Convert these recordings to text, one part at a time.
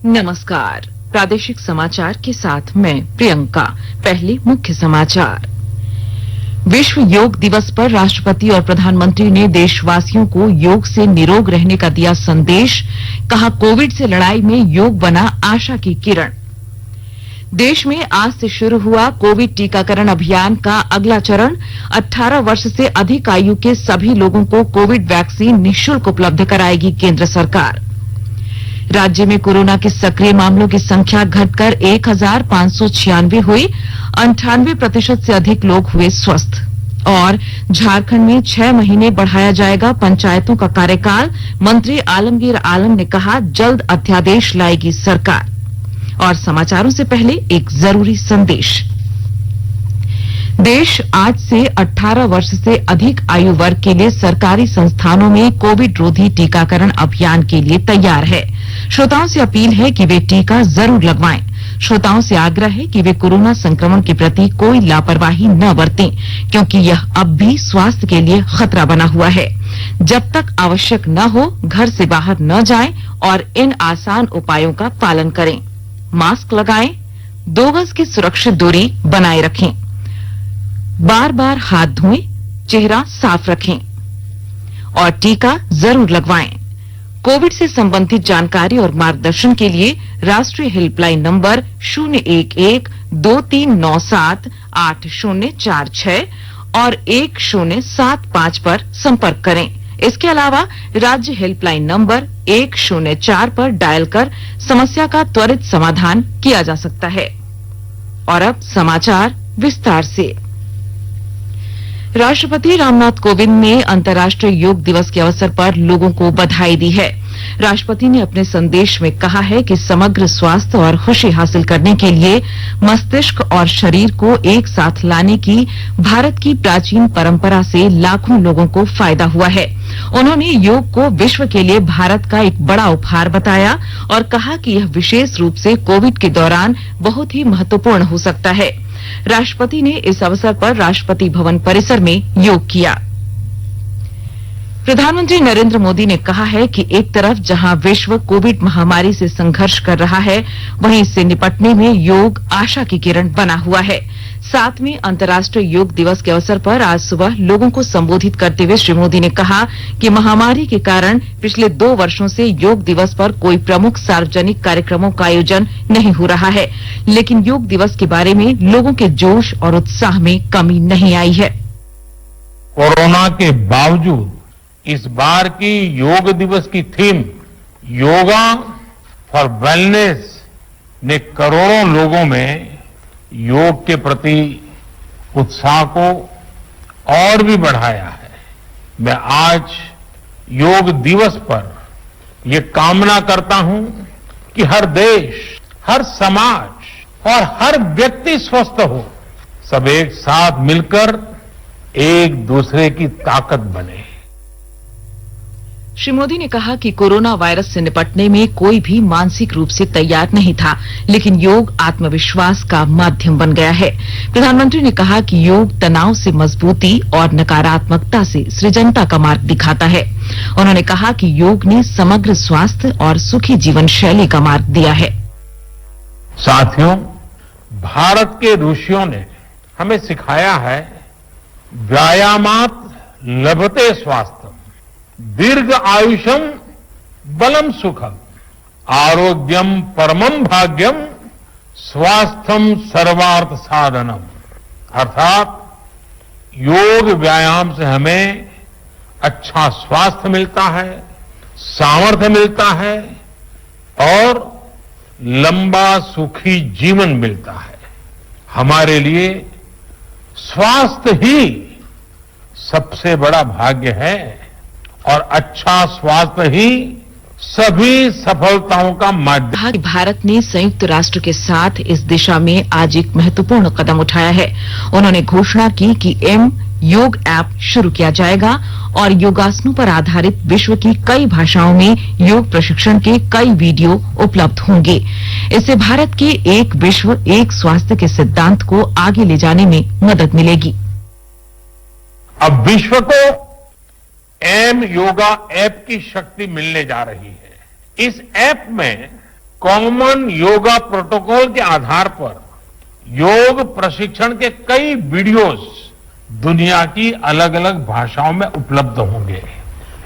नमस्कार। प्रादेशिक समाचार के साथ मैं प्रियंका। पहले मुख्य समाचार। विश्व योग दिवस पर राष्ट्रपति और प्रधानमंत्री ने देशवासियों को योग से निरोग रहने का दिया संदेश। कहा, कोविड से लड़ाई में योग बना आशा की किरण। देश में आज से शुरू हुआ कोविड टीकाकरण अभियान का अगला चरण। 18 वर्ष से अधिक आयु के सभी लोगों को कोविड वैक्सीन निःशुल्क उपलब्ध कराएगी केंद्र सरकार। राज्य में कोरोना के सक्रिय मामलों की संख्या घटकर 1596 हुई। 98% से अधिक लोग हुए स्वस्थ। और झारखंड में 6 महीने बढ़ाया जाएगा पंचायतों का कार्यकाल। मंत्री आलमगीर आलम ने कहा, जल्द अध्यादेश लाएगी सरकार। और समाचारों से पहले एक जरूरी संदेश। देश आज से 18 वर्ष से अधिक आयु वर्ग के लिए सरकारी संस्थानों में कोविड रोधी टीकाकरण अभियान के लिए तैयार है। श्रोताओं से अपील है कि वे टीका जरूर लगवाएं। श्रोताओं से आग्रह है कि वे कोरोना संक्रमण के प्रति कोई लापरवाही न बरतें, क्योंकि यह अब भी स्वास्थ्य के लिए खतरा बना हुआ है। जब तक आवश्यक न हो, घर से बाहर न जाएं और इन आसान उपायों का पालन करें। मास्क लगाएं, 2 गज की सुरक्षित दूरी बनाए रखें, बार बार हाथ धोएं, चेहरा साफ रखें और टीका जरूर लगवाएं। कोविड से संबंधित जानकारी और मार्गदर्शन के लिए राष्ट्रीय हेल्पलाइन नंबर 011-2397-8046 और 1075 पर संपर्क करें। इसके अलावा राज्य हेल्पलाइन नंबर 104 पर डायल कर समस्या का त्वरित समाधान किया जा सकता है। और अब समाचार विस्तार से। राष्ट्रपति रामनाथ कोविंद ने अंतर्राष्ट्रीय योग दिवस के अवसर पर लोगों को बधाई दी है। राष्ट्रपति ने अपने संदेश में कहा है कि समग्र स्वास्थ्य और खुशी हासिल करने के लिए मस्तिष्क और शरीर को एक साथ लाने की भारत की प्राचीन परंपरा से लाखों लोगों को फायदा हुआ है। उन्होंने योग को विश्व के लिए भारत का एक बड़ा उपहार बताया और कहा कि यह विशेष रूप से कोविड के दौरान बहुत ही महत्वपूर्ण हो सकता है। राष्ट्रपति ने इस अवसर पर राष्ट्रपति भवन परिसर में योग किया। प्रधानमंत्री नरेंद्र मोदी ने कहा है कि एक तरफ जहां विश्व कोविड महामारी से संघर्ष कर रहा है, वहीं इससे निपटने में योग आशा की किरण बना हुआ है। 7वें अंतर्राष्ट्रीय योग दिवस के अवसर पर आज सुबह लोगों को संबोधित करते हुए श्री मोदी ने कहा कि महामारी के कारण पिछले 2 वर्षों से योग दिवस पर कोई प्रमुख सार्वजनिक कार्यक्रमों का आयोजन नहीं हो रहा है, लेकिन योग दिवस के बारे में लोगों के जोश और उत्साह में कमी नहीं आई है। कोरोना के बावजूद इस बार की योग दिवस की थीम योगा फॉर वेलनेस ने करोड़ों लोगों में योग के प्रति उत्साह को और भी बढ़ाया है। मैं आज योग दिवस पर ये कामना करता हूं कि हर देश, हर समाज और हर व्यक्ति स्वस्थ हो। सब एक साथ मिलकर एक दूसरे की ताकत बने। श्री मोदी ने कहा कि कोरोना वायरस से निपटने में कोई भी मानसिक रूप से तैयार नहीं था, लेकिन योग आत्मविश्वास का माध्यम बन गया है। प्रधानमंत्री ने कहा कि योग तनाव से मजबूती और नकारात्मकता से सृजनता का मार्ग दिखाता है। उन्होंने कहा कि योग ने समग्र स्वास्थ्य और सुखी जीवन शैली का मार्ग दिया है। साथियों, भारत के ऋषियों ने हमें सिखाया है, व्यायामात लभते स्वास्थ्य, दीर्घ आयुषम बलम सुखम, आरोग्यम परमम भाग्यम, स्वास्थ्यम सर्वार्थ साधनम। अर्थात योग व्यायाम से हमें अच्छा स्वास्थ्य मिलता है, सामर्थ्य मिलता है और लंबा सुखी जीवन मिलता है। हमारे लिए स्वास्थ्य ही सबसे बड़ा भाग्य है और अच्छा स्वास्थ्य ही सभी सफलताओं का माध्यम। भारत ने संयुक्त राष्ट्र के साथ इस दिशा में आज एक महत्वपूर्ण कदम उठाया है। उन्होंने घोषणा की कि योग ऐप शुरू किया जाएगा और योगासनों पर आधारित विश्व की कई भाषाओं में योग प्रशिक्षण के कई वीडियो उपलब्ध होंगे। इससे भारत के एक विश्व एक स्वास्थ्य के सिद्धांत को आगे ले जाने में मदद मिलेगी। अब विश्व को योगा ऐप की शक्ति मिलने जा रही है। इस ऐप में कॉमन योगा प्रोटोकॉल के आधार पर योग प्रशिक्षण के कई वीडियोस दुनिया की अलग अलग भाषाओं में उपलब्ध होंगे।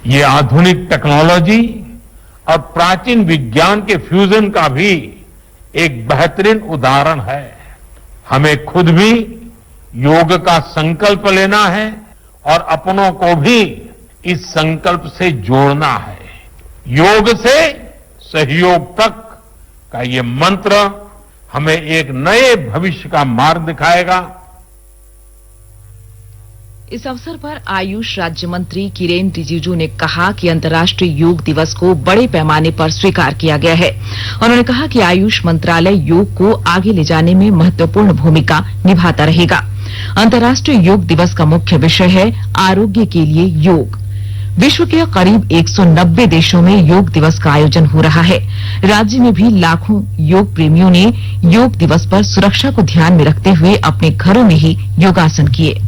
ये आधुनिक टेक्नोलॉजी और प्राचीन विज्ञान के फ्यूजन का भी एक बेहतरीन उदाहरण है। हमें खुद भी योग का संकल्प लेना है और अपनों को भी इस संकल्प से जोड़ना है। योग से सहयोग तक का ये मंत्र हमें एक नए भविष्य का मार्ग दिखाएगा। इस अवसर पर आयुष राज्य मंत्री किरेन रिजिजू ने कहा कि अंतर्राष्ट्रीय योग दिवस को बड़े पैमाने पर स्वीकार किया गया है। उन्होंने कहा कि आयुष मंत्रालय योग को आगे ले जाने में महत्वपूर्ण भूमिका निभाता रहेगा। अंतर्राष्ट्रीय योग दिवस का मुख्य विषय है आरोग्य के लिए योग। विश्व के करीब 190 देशों में योग दिवस का आयोजन हो रहा है। राज्य में भी लाखों योग प्रेमियों ने योग दिवस पर सुरक्षा को ध्यान में रखते हुए अपने घरों में ही योगासन किए।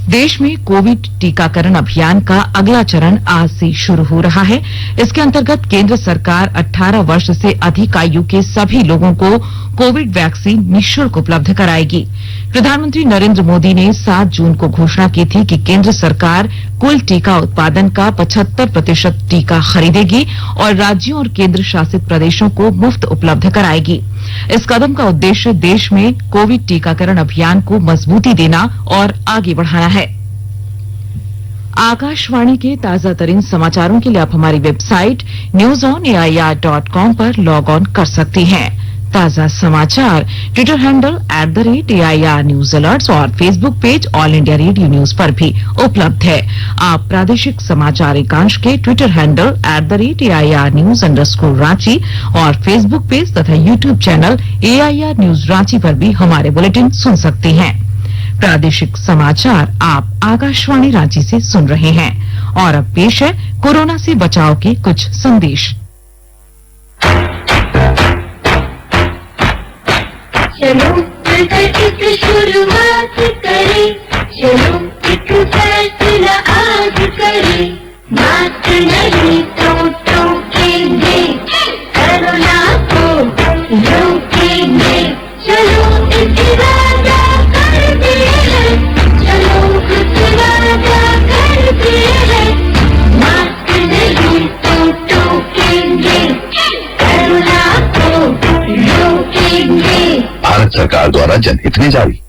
देश में कोविड टीकाकरण अभियान का अगला चरण आज से शुरू हो रहा है। इसके अंतर्गत केंद्र सरकार 18 वर्ष से अधिक आयु के सभी लोगों को कोविड वैक्सीन निःशुल्क उपलब्ध कराएगी। प्रधानमंत्री नरेंद्र मोदी ने 7 जून को घोषणा की थी कि केंद्र सरकार कुल टीका उत्पादन का 75% टीका खरीदेगी और राज्यों और केंद्र शासित प्रदेशों को मुफ्त उपलब्ध कराएगी। इस कदम का उद्देश्य देश में कोविड टीकाकरण अभियान को मजबूती देना और आगे बढ़ाना है। आकाशवाणी के ताजा तरीन समाचारों के लिए आप हमारी वेबसाइट newsonair.com पर लॉग ऑन कर सकते हैं। ताजा समाचार Twitter handle @AIR news alerts और Facebook page all India radio news पर भी उपलब्ध है। आप प्रादेशिक समाचार एकांश के Twitter handle @AIR news _Ranchi और फेसबुक पेज तथा YouTube channel AIR news Ranchi पर भी हमारे बुलेटिन सुन सकते हैं। प्रादेशिक समाचार आप आकाशवाणी रांची से सुन रहे हैं और अब पेश है कोरोना से बचाव के कुछ संदेश। चलो मिलकर एक शुरुआत करें, चलो एक फैसला आज करें, मास्क नहीं तो टोकेंगे, कोरोना को रोकेंगे, चलो एक वादा करते हैं, चलो कुछ वादा करते हैं, मास्क नहीं तो टोकेंगे, कोरोना को रोकेंगे। भारत सरकार द्वारा जनहित में जारी।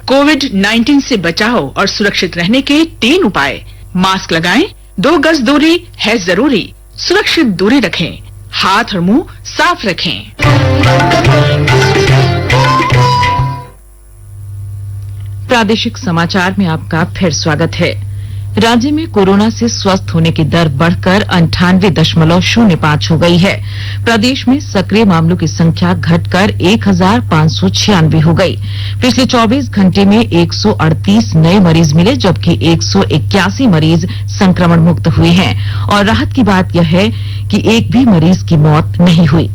कोविड-19 से बचाव और सुरक्षित रहने के 3 उपाय। मास्क लगाएं, 2 गज दूरी है जरूरी, सुरक्षित दूरी रखें, हाथ और मुंह साफ रखें। प्रादेशिक समाचार में आपका फिर स्वागत है। राज्य में कोरोना से स्वस्थ होने की दर बढ़कर 98.05 हो गई है। प्रदेश में सक्रिय मामलों की संख्या घटकर 1596 हो गई। पिछले 24 घंटे में 138 नए मरीज मिले, जबकि 181 मरीज संक्रमण मुक्त हुए हैं और राहत की बात यह है कि एक भी मरीज की मौत नहीं हुई।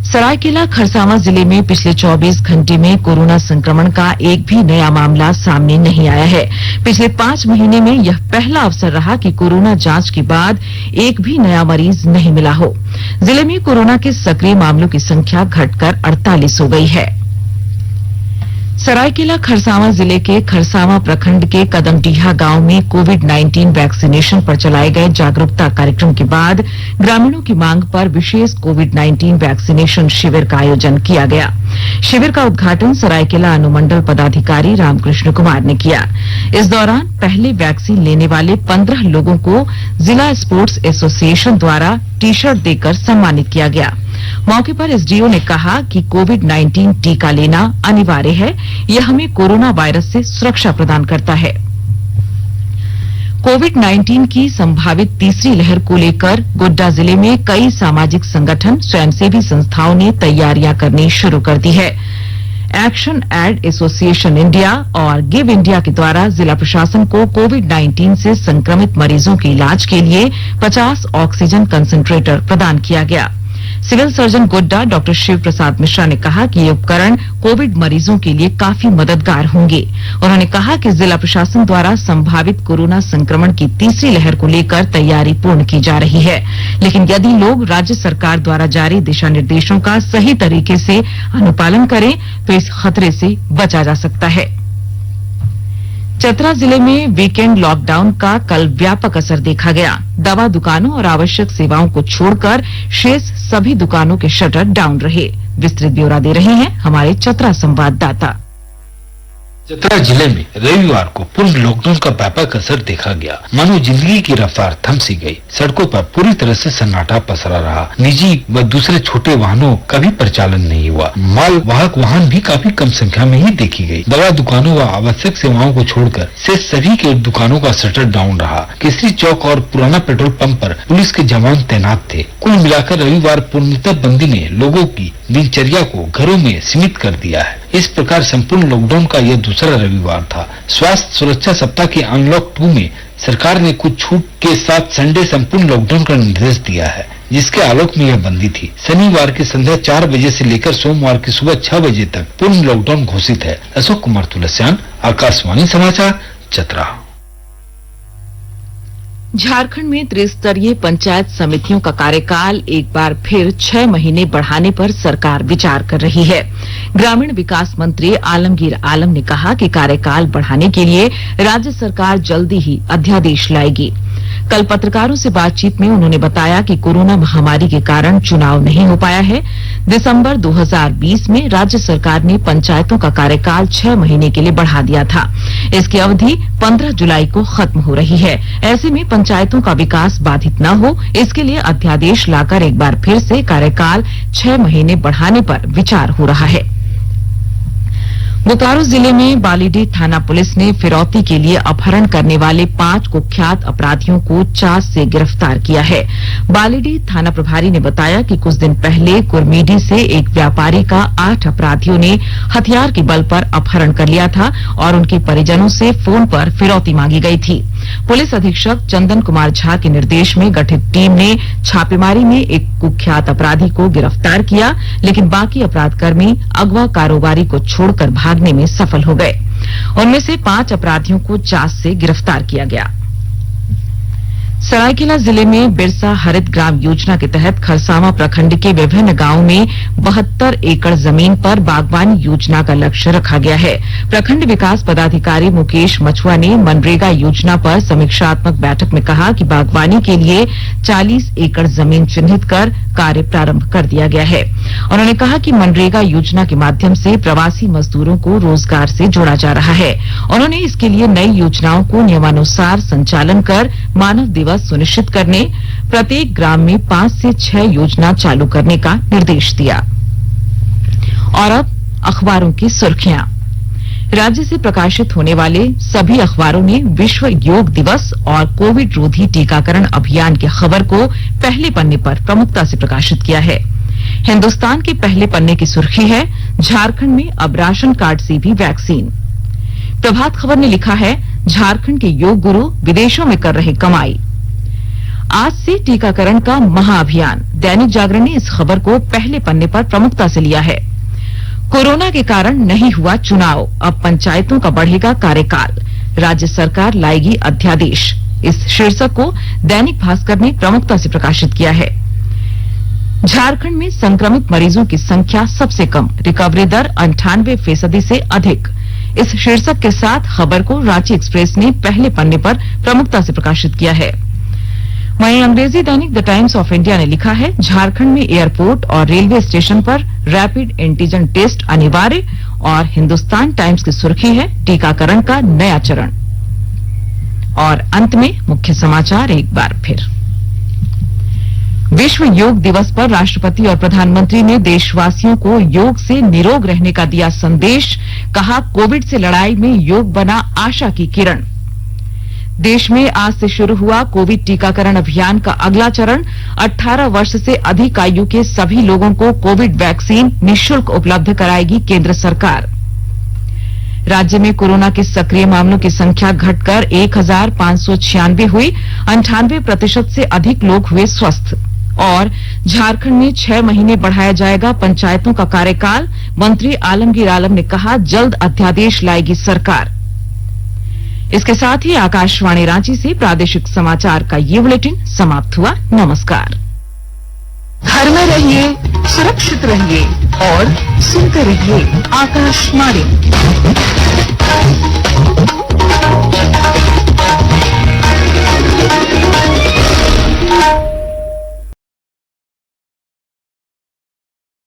सरायकेला खरसावां जिले में पिछले 24 घंटे में कोरोना संक्रमण का एक भी नया मामला सामने नहीं आया है। पिछले 5 महीने में यह पहला अवसर रहा कि कोरोना जांच के बाद एक भी नया मरीज नहीं मिला हो। जिले में कोरोना के सक्रिय मामलों की संख्या घटकर 48 हो गई है। सरायकेला खरसावां जिले के खरसावां प्रखंड के कदमडीहा गांव में कोविड-19 वैक्सीनेशन पर चलाए गए जागरूकता कार्यक्रम के बाद ग्रामीणों की मांग पर विशेष कोविड-19 वैक्सीनेशन शिविर का आयोजन किया गया। शिविर का उद्घाटन सरायकेला अनुमंडल पदाधिकारी रामकृष्ण कुमार ने किया। इस दौरान पहले वैक्सीन लेने वाले 15 लोगों को जिला स्पोर्ट्स एसोसिएशन द्वारा टी-शर्ट देकर सम्मानित किया गया। मौके पर एसडीओ ने कहा कि कोविड-19 टीका लेना अनिवार्य है, यह हमें कोरोना वायरस से सुरक्षा प्रदान करता है। कोविड-19 की संभावित तीसरी लहर को लेकर गोड्डा जिले में कई सामाजिक संगठन, स्वयंसेवी संस्थाओं ने तैयारियां करनी शुरू कर दी है। एक्शन एड एसोसिएशन इंडिया और गिव इंडिया के द्वारा जिला प्रशासन को कोविड-19 से संक्रमित मरीजों के इलाज के लिए 50 ऑक्सीजन कंसंट्रेटर प्रदान किया गया। Civil surgeon Godda doctor Shiv Prasad Mishra ने कहा कि ये उपकरण कोविड मरीजों के लिए काफी मददगार होंगे। उन्होंने कहा कि जिला प्रशासन द्वारा संभावित कोरोना संक्रमण की तीसरी लहर को लेकर तैयारी पूर्ण की जा रही है, लेकिन यदि लोग राज्य सरकार द्वारा जारी दिशा निर्देशों का सही तरीके से अनुपालन करें तो इस खतरे से बचा जा सकता है। चतरा जिले में वीकेंड लॉकडाउन का कल व्यापक असर देखा गया। दवा दुकानों और आवश्यक सेवाओं को छोड़कर शेष सभी दुकानों के शटर डाउन रहे। विस्तृत ब्यौरा दे रहे हैं हमारे चतरा संवाददाता। चतरा जिले में रविवार को पूर्ण लॉकडाउन का व्यापक असर देखा गया। मानो जिंदगी की रफ्तार थम सी गई। सड़कों पर पूरी तरह से सन्नाटा पसरा रहा। निजी व दूसरे छोटे वाहनों का भी परिचालन नहीं हुआ। माल वाहक वाहन भी काफी कम संख्या में ही देखी गई। दवा दुकानों व आवश्यक सेवाओं को छोड़कर से सभी के दुकानों का शटर डाउन रहा। केसरी चौक और पुराना पेट्रोल पंप पर पुलिस के जवान तैनात थे। कुल मिलाकर रविवार पूर्णतः बंदी ने लोगों की दिनचर्या को घरों में सीमित कर दिया है। इस प्रकार संपूर्ण लॉकडाउन का यह दूसरा रविवार था। स्वास्थ्य सुरक्षा सप्ताह के अनलॉक 2 में सरकार ने कुछ छूट के साथ संडे संपूर्ण लॉकडाउन का निर्देश दिया है, जिसके आलोक में यह बंदी थी। शनिवार की संध्या 4 बजे से लेकर सोमवार की सुबह 6 बजे तक पूर्ण लॉकडाउन घोषित है। अशोक कुमार तुलसियान, आकाशवाणी समाचार, चतरा। झारखंड में त्रिस्तरीय पंचायत समितियों का कार्यकाल एक बार फिर 6 महीने बढ़ाने पर सरकार विचार कर रही है। ग्रामीण विकास मंत्री आलमगीर आलम ने कहा कि कार्यकाल बढ़ाने के लिए राज्य सरकार जल्दी ही अध्यादेश लाएगी। कल पत्रकारों से बातचीत में उन्होंने बताया कि कोरोना महामारी के कारण चुनाव नहीं हो पाया है। दिसंबर 2020 में राज्य सरकार ने पंचायतों का कार्यकाल 6 महीने के लिए बढ़ा दिया था। इसकी अवधि 15 जुलाई को खत्म हो रही है। ऐसे में पंचायतों का विकास बाधित न हो, इसके लिए अध्यादेश लाकर एक बार फिर से कार्यकाल 6 महीने बढ़ाने पर विचार हो रहा है। बोकारो जिले में बालीडीह थाना पुलिस ने फिरौती के लिए अपहरण करने वाले 5 कुख्यात अपराधियों को चास से गिरफ्तार किया है। बालीडीह थाना प्रभारी ने बताया कि कुछ दिन पहले कुरमीडी से एक व्यापारी का 8 अपराधियों ने हथियार के बल पर अपहरण कर लिया था और उनके परिजनों से फोन पर फिरौती मांगी गई थी। पुलिस अधीक्षक चंदन कुमार झा के निर्देश में गठित टीम ने छापेमारी में एक कुख्यात अपराधी को गिरफ्तार किया, लेकिन बाकी अपराधकर्मी अगवा कारोबारी को छोड़कर भागने में सफल हो गए। उनमें से 5 अपराधियों को चास से गिरफ्तार किया गया। सरायकेला जिले में बिरसा हरित ग्राम योजना के तहत खरसावां प्रखंड के विभिन्न गांवों में 72 एकड़ जमीन पर बागवानी योजना का लक्ष्य रखा गया है। प्रखंड विकास पदाधिकारी मुकेश मछुआ ने मनरेगा योजना पर समीक्षात्मक बैठक में कहा कि बागवानी के लिए 40 एकड़ जमीन चिन्हित कर कार्य प्रारंभ कर दिया गया है। उन्होंने कहा कि मनरेगा योजना के माध्यम से प्रवासी मजदूरों को रोजगार से जोड़ा जा रहा है। उन्होंने इसके लिए नई योजनाओं को नियमानुसार संचालन कर मानव दिवस सुनिश्चित करने, प्रत्येक ग्राम में 5 से 6 योजना चालू करने का निर्देश दिया। और अब अखबारों की सुर्खियां। राज्य से प्रकाशित होने वाले सभी अखबारों ने विश्व योग दिवस और कोविड रोधी टीकाकरण अभियान की खबर को पहले पन्ने पर प्रमुखता से प्रकाशित किया है। हिंदुस्तान के पहले पन्ने की सुर्खी है, झारखंड में अब राशन कार्ड से भी वैक्सीन। प्रभात खबर ने लिखा है, झारखंड के योग गुरु विदेशों में कर रहे कमाई। आज से टीकाकरण का महाअभियान। दैनिक जागरण ने इस खबर को पहले पन्ने पर प्रमुखता से लिया है। कोरोना के कारण नहीं हुआ चुनाव, अब पंचायतों का बढ़ेगा कार्यकाल, राज्य सरकार लाएगी अध्यादेश। इस शीर्षक को दैनिक भास्कर ने प्रमुखता से प्रकाशित किया है। झारखंड में संक्रमित मरीजों की संख्या सबसे कम, रिकवरी दर 98% से अधिक। इस शीर्षक के साथ खबर को रांची एक्सप्रेस ने पहले पन्ने पर प्रमुखता से प्रकाशित किया है। वहीं अंग्रेजी दैनिक द टाइम्स ऑफ इंडिया ने लिखा है, झारखंड में एयरपोर्ट और रेलवे स्टेशन पर रैपिड एंटीजन टेस्ट अनिवार्य। और हिंदुस्तान टाइम्स की सुर्खी है, टीकाकरण का नया चरण। और अंत में मुख्य समाचार एक बार फिर। विश्व योग दिवस पर राष्ट्रपति और प्रधानमंत्री ने देशवासियों को योग से निरोग रहने का दिया संदेश। कहा, कोविड से लड़ाई में योग बना आशा की किरण। देश में आज से शुरू हुआ कोविड टीकाकरण अभियान का अगला चरण। 18 वर्ष से अधिक आयु के सभी लोगों को कोविड वैक्सीन निःशुल्क उपलब्ध कराएगी केंद्र सरकार। राज्य में कोरोना के सक्रिय मामलों की संख्या घटकर 1596 हुई। 98% से अधिक लोग हुए स्वस्थ। और झारखंड में 6 महीने बढ़ाया जाएगा पंचायतों का कार्यकाल, मंत्री आलमगीर आलम ने कहा जल्द अध्यादेश लाएगी सरकार। इसके साथ ही आकाशवाणी रांची से प्रादेशिक समाचार का ये बुलेटिन समाप्त हुआ। नमस्कार। घर में रहिए, सुरक्षित रहिए और सुनते रहिए आकाशवाणी।